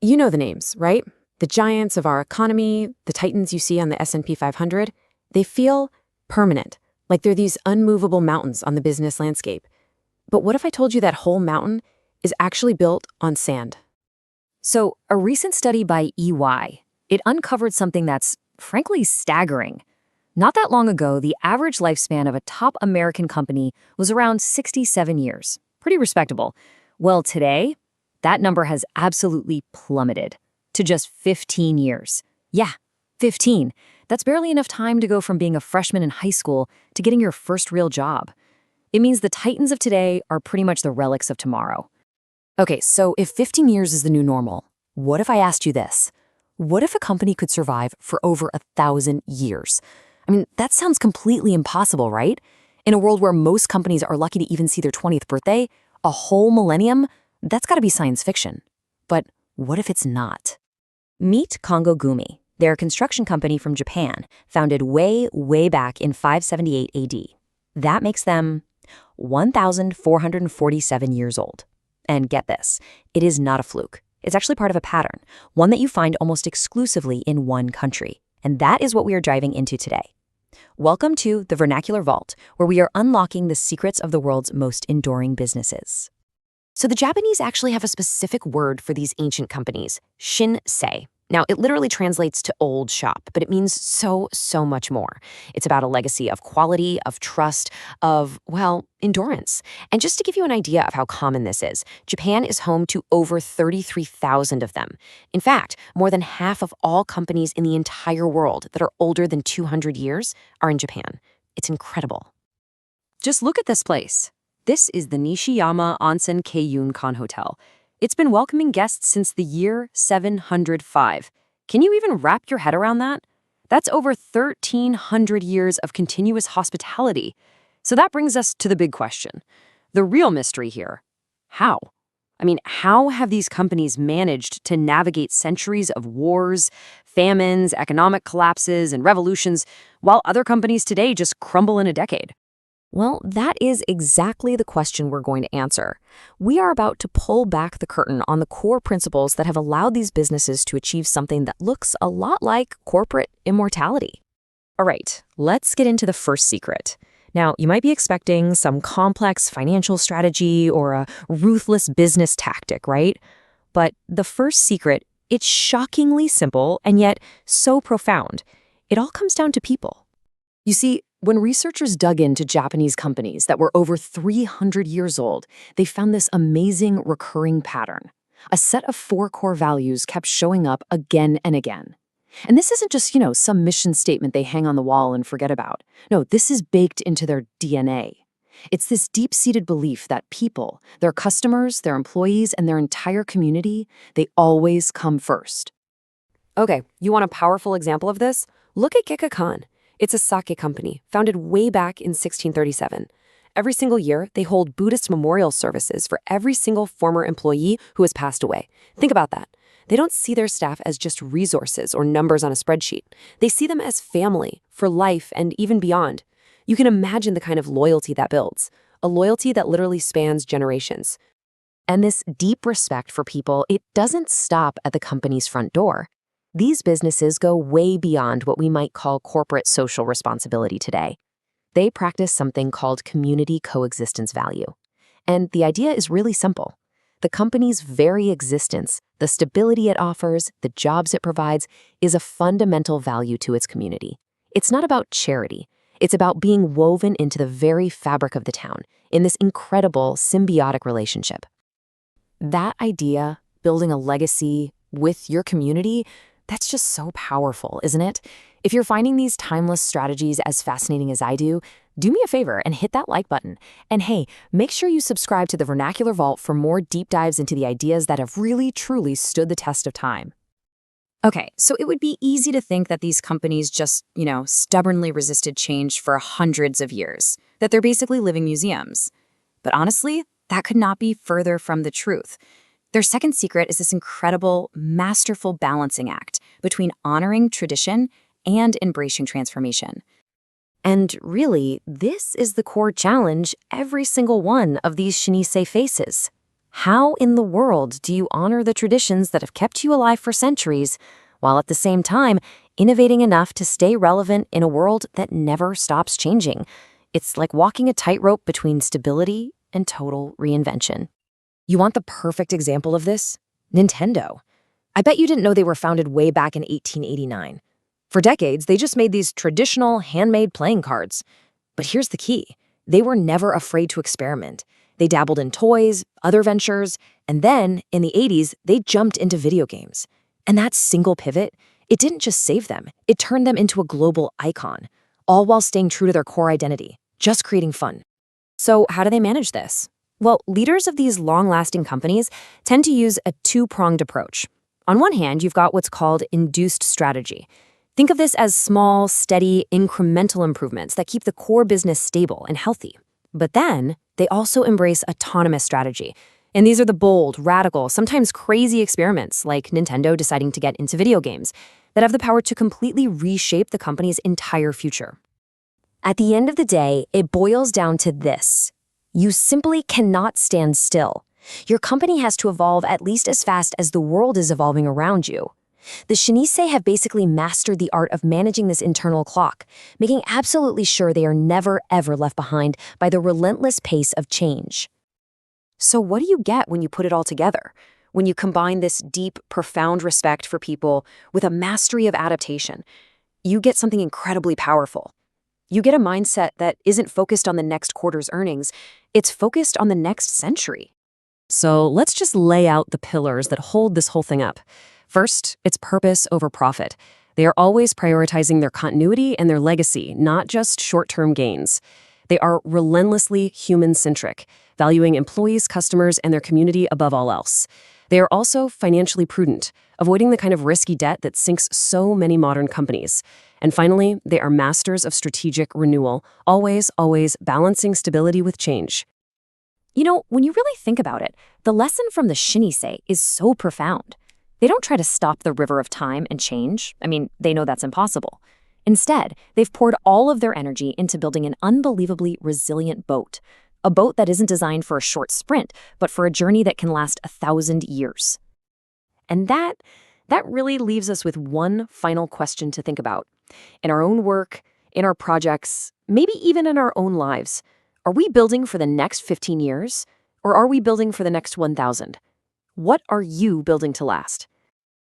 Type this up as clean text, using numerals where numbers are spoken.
You know the names, right? The giants of our economy, the titans you see on the S&P 500, they feel permanent, like they're these unmovable mountains on the business landscape. But what if I told you that whole mountain is actually built on sand? So, a recent study by EY, it uncovered something that's frankly staggering. Not that long ago, the average lifespan of a top American company was around 67 years. Pretty respectable. Well, today, that number has absolutely plummeted to just 15 years. Yeah, 15. That's barely enough time to go from being a freshman in high school to getting your first real job. It means the titans of today are pretty much the relics of tomorrow. Okay, so if 15 years is the new normal, what if I asked you this? What if a company could survive for over 1,000 years? I mean, that sounds completely impossible, right? In a world where most companies are lucky to even see their 20th birthday, a whole millennium, that's gotta be science fiction. But what if it's not? Meet Kongo Gumi. They're a construction company from Japan, founded way back in 578 AD. That makes them 1,447 years old. And get this, it is not a fluke. It's actually part of a pattern, one that you find almost exclusively in one country. And that is what we are diving into today. Welcome to the Vernacular Vault, where we are unlocking the secrets of the world's most enduring businesses. So the Japanese actually have a specific word for these ancient companies, shinsei. Now, it literally translates to old shop, but it means so much more. It's about a legacy of quality, of trust, of, well, endurance. And just to give you an idea of how common this is, Japan is home to over 33,000 of them. In fact, more than half of all companies in the entire world that are older than 200 years are in Japan. It's incredible. Just look at this place. This is the Nishiyama Onsen Keiyun-kan Hotel. It's been welcoming guests since the year 705. Can you even wrap your head around that? That's over 1,300 years of continuous hospitality. So that brings us to the big question. The real mystery here. How? I mean, how have these companies managed to navigate centuries of wars, famines, economic collapses, and revolutions, while other companies today just crumble in a decade? Well, that is exactly the question we're going to answer. We are about to pull back the curtain on the core principles that have allowed these businesses to achieve something that looks a lot like corporate immortality. All right, let's get into the first secret. Now, you might be expecting some complex financial strategy or a ruthless business tactic, right? But the first secret, it's shockingly simple and yet so profound. It all comes down to people. You see, when researchers dug into Japanese companies that were over 300 years old, they found this amazing recurring pattern. A set of 4 core values kept showing up again and again. And this isn't just, some mission statement they hang on the wall and forget about. No, this is baked into their DNA. It's this deep-seated belief that people, their customers, their employees, and their entire community, they always come first. Okay, you want a powerful example of this? Look at Gekkan. It's a sake company, founded way back in 1637. Every single year, they hold Buddhist memorial services for every single former employee who has passed away. Think about that. They don't see their staff as just resources or numbers on a spreadsheet. They see them as family, for life, and even beyond. You can imagine the kind of loyalty that builds, a loyalty that literally spans generations. And this deep respect for people, it doesn't stop at the company's front door. These businesses go way beyond what we might call corporate social responsibility today. They practice something called community coexistence value. And the idea is really simple. The company's very existence, the stability it offers, the jobs it provides, is a fundamental value to its community. It's not about charity. It's about being woven into the very fabric of the town in this incredible symbiotic relationship. That idea, building a legacy with your community, that's just so powerful, isn't it? If you're finding these timeless strategies as fascinating as I do me a favor and hit that like button. And hey, make sure you subscribe to the Vernacular Vault for more deep dives into the ideas that have really, truly stood the test of time. Okay, so it would be easy to think that these companies just, stubbornly resisted change for hundreds of years, that they're basically living museums. But honestly, that could not be further from the truth. Their second secret is this incredible, masterful balancing act between honoring tradition and embracing transformation. And really, this is the core challenge every single one of these Shinisei faces. How in the world do you honor the traditions that have kept you alive for centuries, while at the same time innovating enough to stay relevant in a world that never stops changing? It's like walking a tightrope between stability and total reinvention. You want the perfect example of this? Nintendo. I bet you didn't know they were founded way back in 1889. For decades, they just made these traditional handmade playing cards. But here's the key. They were never afraid to experiment. They dabbled in toys, other ventures, and then, in the 80s, they jumped into video games. And that single pivot, it didn't just save them, it turned them into a global icon, all while staying true to their core identity, just creating fun. So how do they manage this? Well, leaders of these long-lasting companies tend to use a two-pronged approach. On one hand, you've got what's called induced strategy. Think of this as small, steady, incremental improvements that keep the core business stable and healthy. But then, they also embrace autonomous strategy. And these are the bold, radical, sometimes crazy experiments, like Nintendo deciding to get into video games, that have the power to completely reshape the company's entire future. At the end of the day, it boils down to this. You simply cannot stand still. Your company has to evolve at least as fast as the world is evolving around you. The Shinise have basically mastered the art of managing this internal clock, making absolutely sure they are never, ever left behind by the relentless pace of change. So what do you get when you put it all together? When you combine this deep, profound respect for people with a mastery of adaptation, you get something incredibly powerful. You get a mindset that isn't focused on the next quarter's earnings, it's focused on the next century. So let's just lay out the pillars that hold this whole thing up. First, it's purpose over profit. They are always prioritizing their continuity and their legacy, not just short-term gains. They are relentlessly human-centric, valuing employees, customers, and their community above all else. They are also financially prudent, avoiding the kind of risky debt that sinks so many modern companies. And finally, they are masters of strategic renewal, always balancing stability with change. You know, when you really think about it, the lesson from the Shinise is so profound. They don't try to stop the river of time and change. I mean, they know that's impossible. Instead, they've poured all of their energy into building an unbelievably resilient boat. A boat that isn't designed for a short sprint, but for a journey that can last 1,000 years. And that really leaves us with one final question to think about. In our own work, in our projects, maybe even in our own lives, are we building for the next 15 years? Or are we building for the next 1,000? What are you building to last?